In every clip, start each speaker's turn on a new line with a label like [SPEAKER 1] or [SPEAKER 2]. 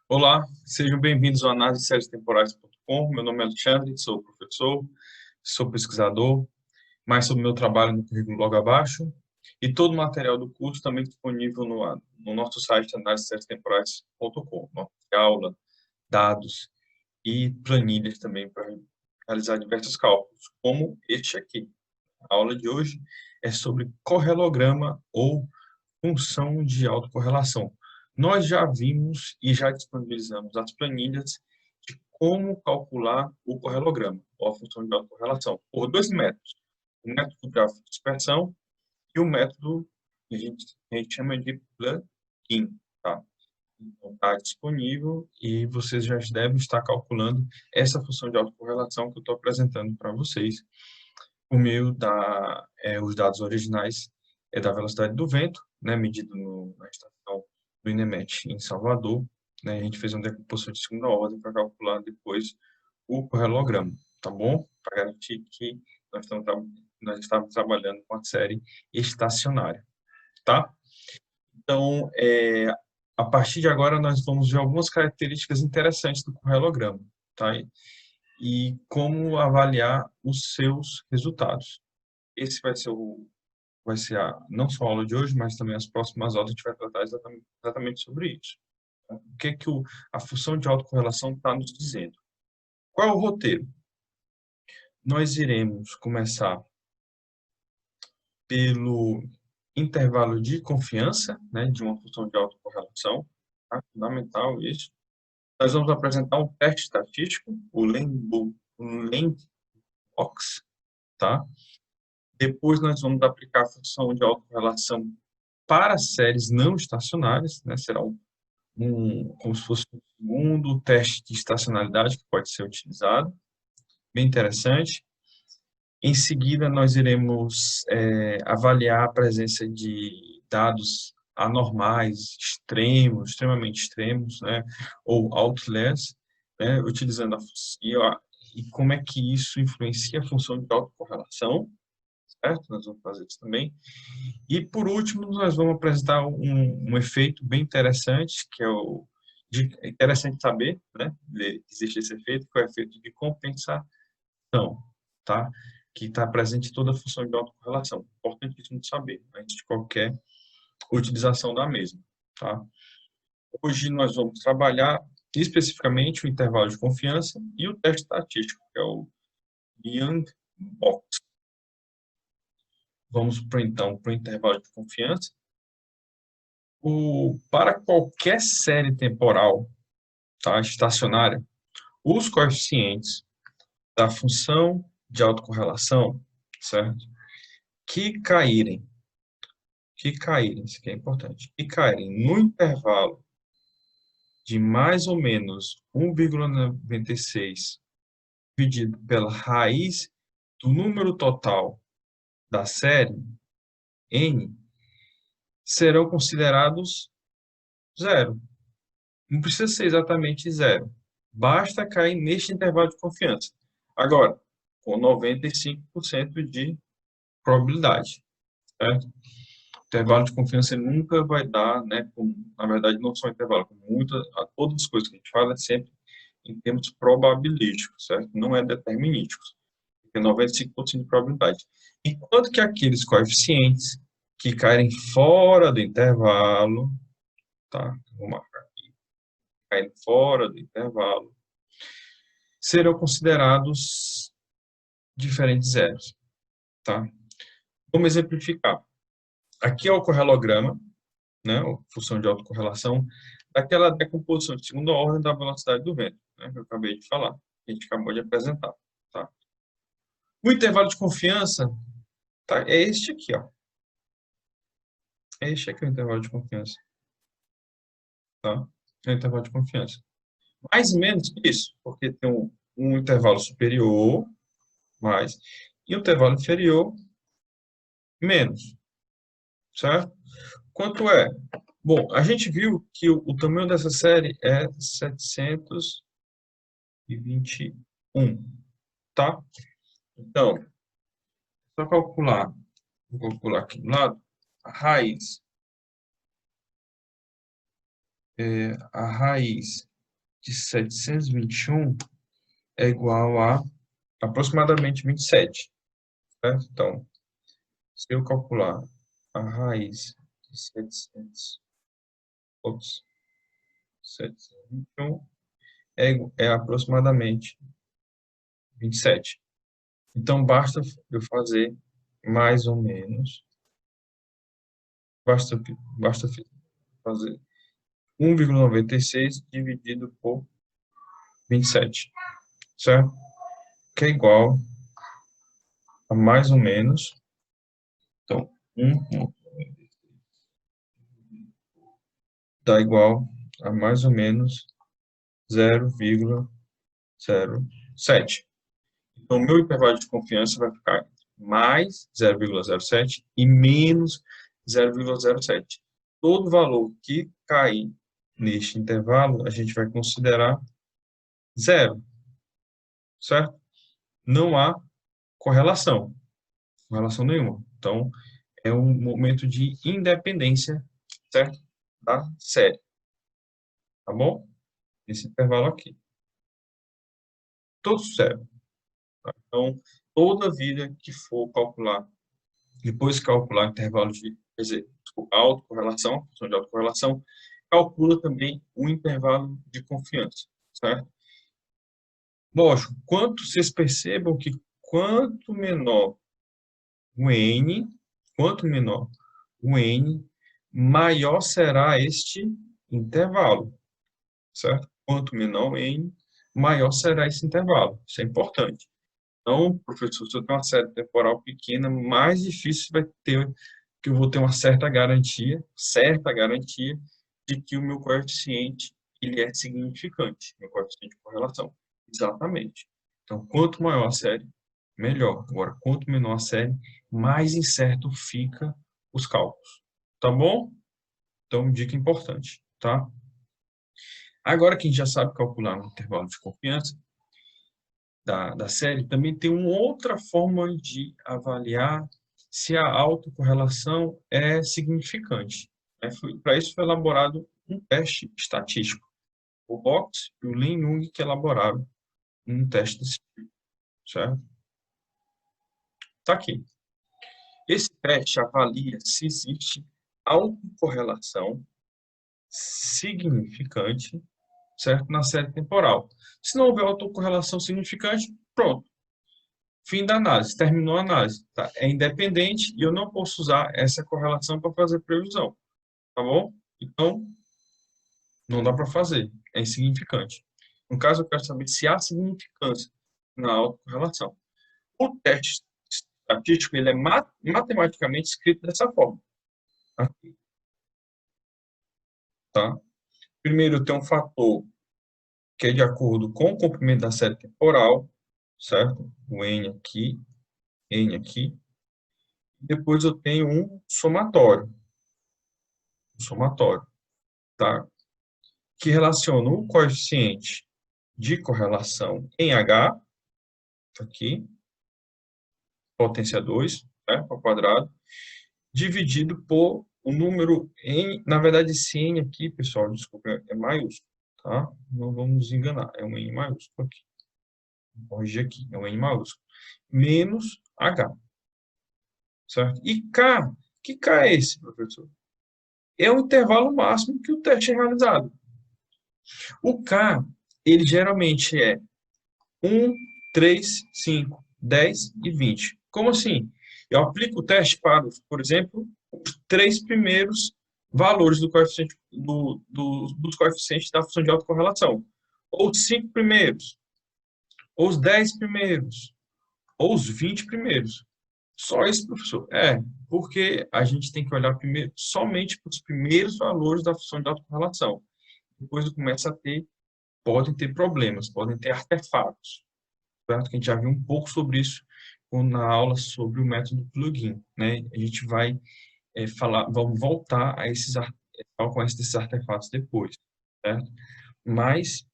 [SPEAKER 1] Olá, sejam bem-vindos ao Análise de Séries Temporais.com. Meu nome é Alexandre, sou professor, sou pesquisador, mais sobre o meu trabalho no currículo logo abaixo. E todo o material do curso também disponível no nosso site análise-temporais.com. Aula, dados e planilhas também para realizar diversos cálculos, como este aqui. A aula de hoje é sobre correlograma ou função de autocorrelação. Nós já vimos e já disponibilizamos as planilhas de como calcular o correlograma, ou a função de autocorrelação, por dois métodos. O método gráfico de dispersão e o método que a gente chama de plugin. Tá? Então, está disponível e vocês já devem estar calculando essa função de autocorrelação que eu estou apresentando para vocês por meio os dados originais da velocidade do vento, né, medido na estação do INEMET em Salvador. Né, a gente fez uma decomposição de segunda ordem para calcular depois o correlograma, tá bom? Para garantir que nós estamos trabalhando com a série estacionária, tá? Então, a partir de agora, nós vamos ver algumas características interessantes do correlograma, tá? E como avaliar os seus resultados. Esse vai ser não só a aula de hoje, mas também as próximas aulas a gente vai tratar exatamente sobre isso. Tá? O que que a função de autocorrelação está nos dizendo? Qual é o roteiro? Nós iremos começar pelo intervalo de confiança, né, de uma função de autocorrelação, tá? Fundamental isso. Nós vamos apresentar um teste estatístico, o Landbox, tá? Depois nós vamos aplicar a função de autocorrelação para séries não estacionárias, né? Será como se fosse um segundo teste de estacionalidade que pode ser utilizado, bem interessante. Em seguida, nós iremos avaliar a presença de dados anormais, extremamente extremos, né? Ou outliers, né? Utilizando e como é que isso influencia a função de autocorrelação, certo? Nós vamos fazer isso também. E, por último, nós vamos apresentar um efeito bem interessante, que é interessante saber, né? Existe esse efeito, que é o efeito de compensação, tá? Que está presente em toda a função de autocorrelação. Importantíssimo de saber, antes de qualquer utilização da mesma, tá? Hoje nós vamos trabalhar especificamente o intervalo de confiança e o teste estatístico, que é o Young Box. Vamos, então, para o intervalo de confiança. Para qualquer série temporal, tá, estacionária, os coeficientes da função de autocorrelação, certo? Que caírem, isso aqui é importante, que caírem no intervalo de mais ou menos 1,96 dividido pela raiz do número total da série, n, serão considerados zero. Não precisa ser exatamente zero. Basta cair neste intervalo de confiança. Agora, com 95% de probabilidade, certo? O intervalo de confiança nunca vai dar, né? Na verdade, não só intervalo, todas as coisas que a gente fala é sempre em termos probabilísticos, certo? Não é determinísticos. Tem 95% de probabilidade. Enquanto que aqueles coeficientes que caírem fora do intervalo, tá? Vou marcar aqui, caírem fora do intervalo, serão considerados diferentes zeros, tá? Vamos exemplificar. Aqui é o correlograma, né, a função de autocorrelação, daquela decomposição de segunda ordem da velocidade do vento, né, que eu acabei de falar, que a gente acabou de apresentar. Tá? O intervalo de confiança tá, é este aqui, ó. É este aqui o intervalo de confiança. Tá? É o intervalo de confiança. Mais ou menos isso, porque tem um intervalo superior, mais, e um intervalo inferior, menos. Certo? Quanto é? Bom, a gente viu que o tamanho dessa série é 721, tá? Então, só calcular, vou calcular aqui do lado, a raiz de 721 é igual a aproximadamente 27, certo? Então, se eu calcular a raiz de 721 é aproximadamente 27. Então, basta eu fazer mais ou menos, basta, basta fazer 1,96 dividido por 27, certo? Que é igual a mais ou menos, então, 1 dá igual a mais ou menos 0,07. Então, o meu intervalo de confiança vai ficar entre mais 0,07 e menos 0,07. Todo valor que cair neste intervalo, a gente vai considerar zero, certo? Não há correlação nenhuma. Então, é um momento de independência, certo? Da série, tá bom? Esse intervalo aqui. Todo zero. Tá? Então, toda vida que for calcular, depois de calcular intervalo de, quer dizer, autocorrelação, função de autocorrelação, calcula também o intervalo de confiança, certo? Lógico, vocês percebam que quanto menor o n, quanto menor o n, maior será este intervalo, certo? Quanto menor o n, maior será esse intervalo. Isso é importante. Então, professor, se eu tenho uma série temporal pequena, mais difícil vai ter, que eu vou ter uma certa garantia de que o meu coeficiente ele é significante, meu coeficiente de correlação. Exatamente. Então, quanto maior a série, melhor. Agora, quanto menor a série, mais incerto fica os cálculos. Tá bom? Então, dica importante, tá? Agora que a gente já sabe calcular no intervalo de confiança da série, também tem uma outra forma de avaliar se a autocorrelação é significante. Para isso foi elaborado um teste estatístico. O Box e o Lin Jung que elaboraram um teste desse tipo, certo? Tá aqui. Esse teste avalia se existe autocorrelação significante, certo? Na série temporal. Se não houver autocorrelação significante, pronto. Fim da análise, terminou a análise. Tá? É independente e eu não posso usar essa correlação para fazer previsão. Tá bom? Então, não dá para fazer. É insignificante. No caso, eu quero saber se há significância na autocorrelação. O teste estatístico ele é matematicamente escrito dessa forma. Aqui, tá? Primeiro, tem um fator que é de acordo com o comprimento da série temporal, certo? O N aqui. Depois eu tenho um somatório, tá? Que relaciona o coeficiente de correlação em H, aqui, potência 2, né, ao quadrado, dividido por o número N, na verdade esse N aqui, pessoal, desculpa, é maiúsculo, tá? Não vamos nos enganar, é um N maiúsculo aqui. Vou corrigir aqui, é um N maiúsculo. Menos H, certo? E K, que K é esse, professor? É o intervalo máximo que o teste é realizado. O K, ele geralmente é 1, 3, 5, 10 e 20. Como assim? Eu aplico o teste para, por exemplo, os 3 primeiros valores do coeficiente, dos coeficientes da função de autocorrelação. Ou os 5 primeiros, ou os 10 primeiros, ou os 20 primeiros. Só isso, professor? Porque a gente tem que olhar primeiro, somente para os primeiros valores da função de autocorrelação. Depois começa a ter, podem ter problemas, podem ter artefatos. Certo? Que a gente já viu um pouco sobre isso na aula sobre o método plugin, né? A gente vai vamos voltar a ao conhecimento desses artefatos depois, certo? Mas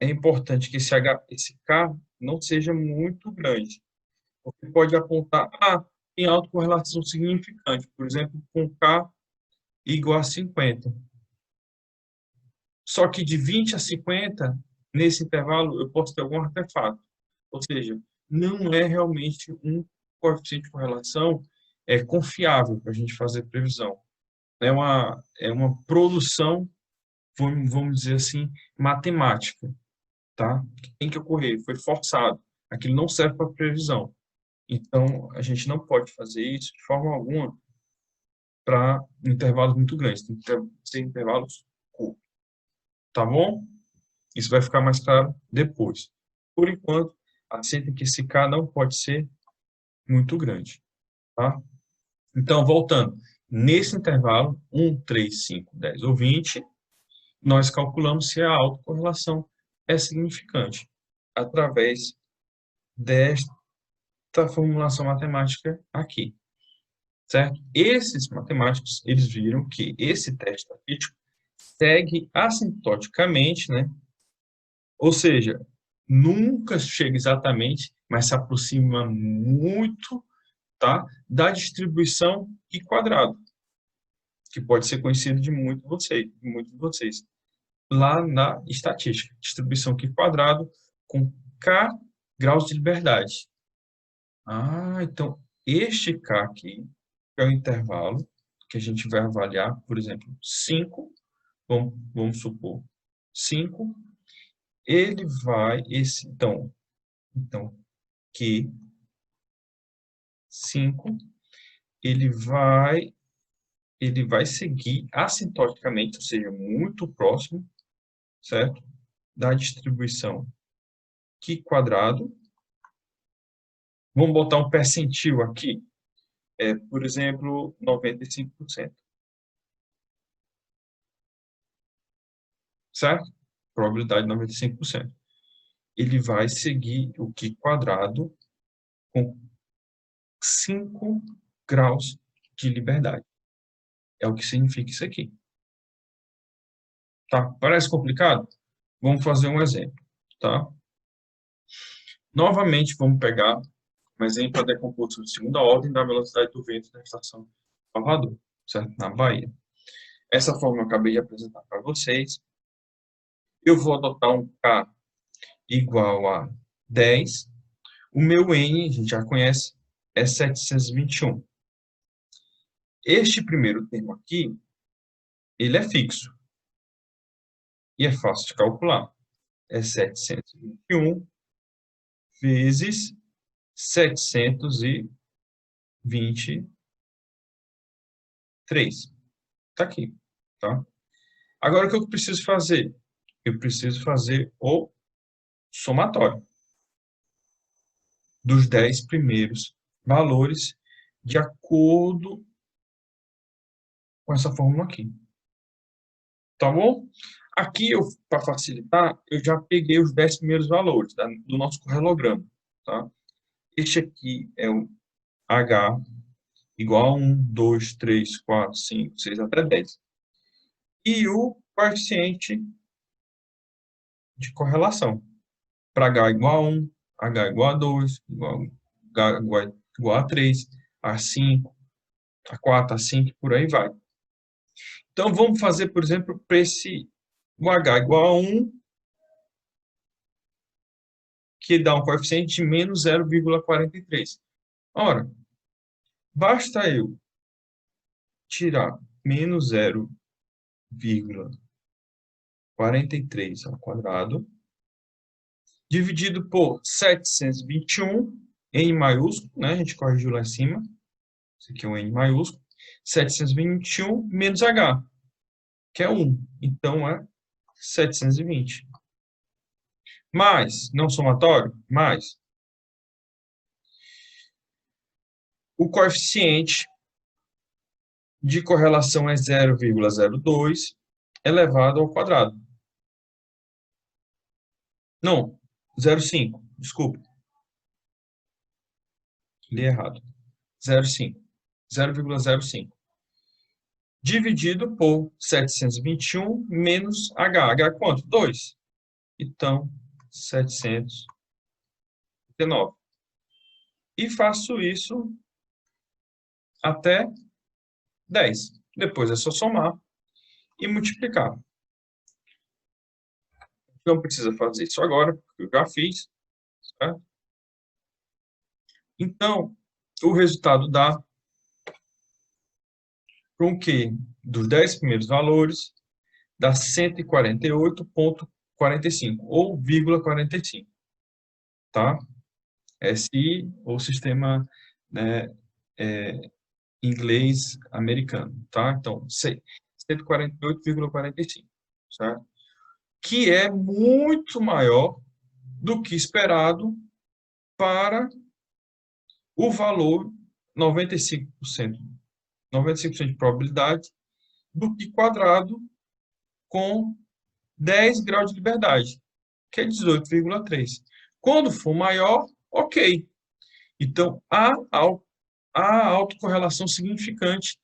[SPEAKER 1] é importante que esse K não seja muito grande, porque pode apontar, tem autocorrelação significante, por exemplo, com K igual a 50, Só que de 20 a 50, nesse intervalo, eu posso ter algum artefato. Ou seja, não é realmente um coeficiente de correlação confiável para a gente fazer previsão. É uma produção, vamos dizer assim, matemática, tá? Que tem que ocorrer, foi forçado. Aquilo não serve para previsão. Então, a gente não pode fazer isso de forma alguma para intervalos muito grandes. Tem que ser intervalos curtos, tá bom? Isso vai ficar mais claro depois. Por enquanto, aceita que esse K não pode ser muito grande, tá? Então, voltando, nesse intervalo, 1, 3, 5, 10 ou 20, nós calculamos se a autocorrelação é significante através desta formulação matemática aqui, certo? Esses matemáticos, eles viram que esse teste estatístico segue assintoticamente, né? Ou seja, nunca chega exatamente, mas se aproxima muito, tá, da distribuição Q quadrado, que pode ser conhecido de muitos de vocês, lá na estatística, distribuição Q quadrado com K graus de liberdade. Então, este K aqui é o intervalo que a gente vai avaliar, por exemplo, 5, vamos supor, 5, ele vai, então, Q 5, ele vai seguir assintoticamente, ou seja, muito próximo, certo? Da distribuição Q quadrado. Vamos botar um percentil aqui, por exemplo, 95%, certo? Probabilidade de 95%. Ele vai seguir o Q quadrado com 5 graus de liberdade. É o que significa isso aqui. Tá? Parece complicado? Vamos fazer um exemplo, tá? Novamente, vamos pegar um exemplo da decomposição de segunda ordem da velocidade do vento na estação Salvador, certo? Na Bahia. Essa forma eu acabei de apresentar para vocês. Eu vou adotar um K igual a 10. O meu N, a gente já conhece, é 721. Este primeiro termo aqui, ele é fixo. E é fácil de calcular. É 721 vezes 723. Está aqui, tá? Agora, o que eu preciso fazer? Eu preciso fazer o somatório dos 10 primeiros valores de acordo com essa fórmula aqui. Tá bom? Aqui, para facilitar, eu já peguei os 10 primeiros valores do nosso correlograma, tá? Este aqui é o H igual a 1, 2, 3, 4, 5, 6, até 10. E o coeficiente de correlação. Para H igual a 1, H igual a 2, igual a 3, a 5, a 4, a 5, por aí vai. Então, vamos fazer, por exemplo, para o H igual a 1, que dá um coeficiente de menos 0,43. Ora, basta eu tirar menos 0,43 ao quadrado, dividido por 721, N maiúsculo, né? A gente corrigiu lá em cima. Isso aqui é um N maiúsculo. 721 menos H, que é 1. Então, é 720. Mais, não somatório, mais o coeficiente de correlação é 0,02 elevado ao quadrado. Não, 0,5, desculpa. Li errado. 0,5. 0,05. Dividido por 721 menos H. H é quanto? 2. Então, 719. E faço isso até 10. Depois é só somar e multiplicar. Não precisa fazer isso agora, porque eu já fiz, certo? Então, o resultado dá com que, dos 10 primeiros valores, dá 148,45, ou vírgula 45, tá? SI, ou sistema, né, inglês americano, tá? Então, 148,45, certo? Que é muito maior do que esperado para o valor 95%, 95% de probabilidade do pi quadrado com 10 graus de liberdade, que é 18,3. Quando for maior, ok. Então, há autocorrelação significante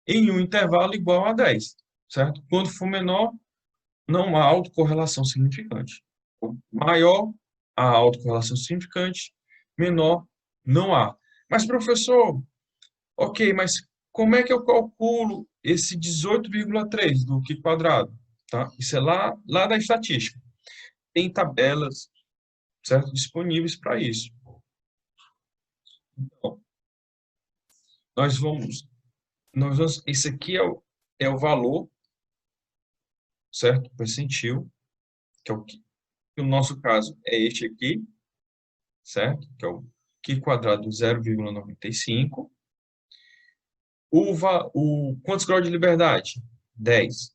[SPEAKER 1] em um intervalo igual a 10, certo? Quando for menor, não há autocorrelação significante. Maior, há autocorrelação significante, menor, não há. Mas, professor, ok, mas como é que eu calculo esse 18,3 do Q quadrado? Tá? Isso é lá da estatística. Tem tabelas, certo, disponíveis para isso. Então, esse aqui é o valor, certo, percentil, que é o que, no nosso caso, é este aqui, certo, que é o Q quadrado 0,95. Quantos graus de liberdade? 10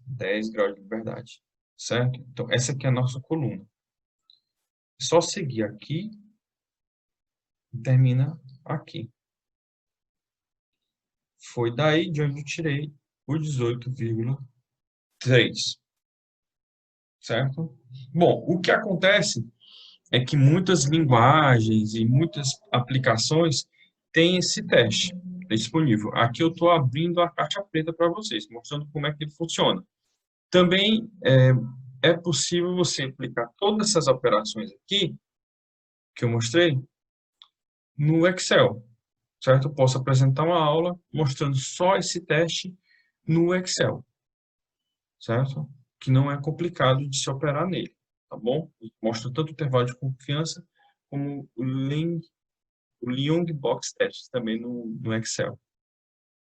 [SPEAKER 1] graus de liberdade, certo? Então, essa aqui é a nossa coluna. É só seguir aqui e termina aqui. Foi daí de onde eu tirei o 18,3, certo? Bom, o que acontece é que muitas linguagens e muitas aplicações têm esse teste disponível. Aqui eu estou abrindo a caixa preta para vocês, mostrando como é que ele funciona. Também é possível você aplicar todas essas operações aqui, que eu mostrei, no Excel, certo? Eu posso apresentar uma aula mostrando só esse teste no Excel, certo? Que não é complicado de se operar nele, tá bom? Mostra tanto o intervalo de confiança como o Young Box Test também no Excel,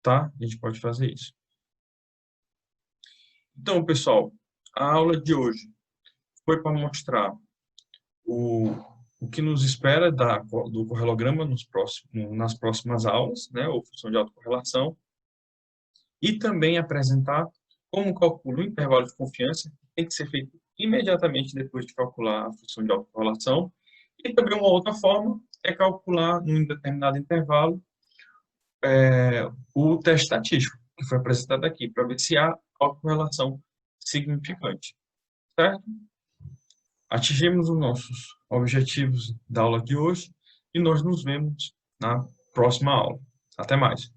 [SPEAKER 1] tá? A gente pode fazer isso. Então, pessoal, a aula de hoje foi para mostrar o que nos espera do correlograma nas próximas aulas, né, ou função de autocorrelação, e também apresentar como calcula o intervalo de confiança, que tem que ser feito imediatamente depois de calcular a função de autocorrelação, e também uma outra forma é calcular, num determinado intervalo, o teste estatístico, que foi apresentado aqui, para ver se há autocorrelação significante, certo? Atingimos os nossos objetivos da aula de hoje e nós nos vemos na próxima aula. Até mais.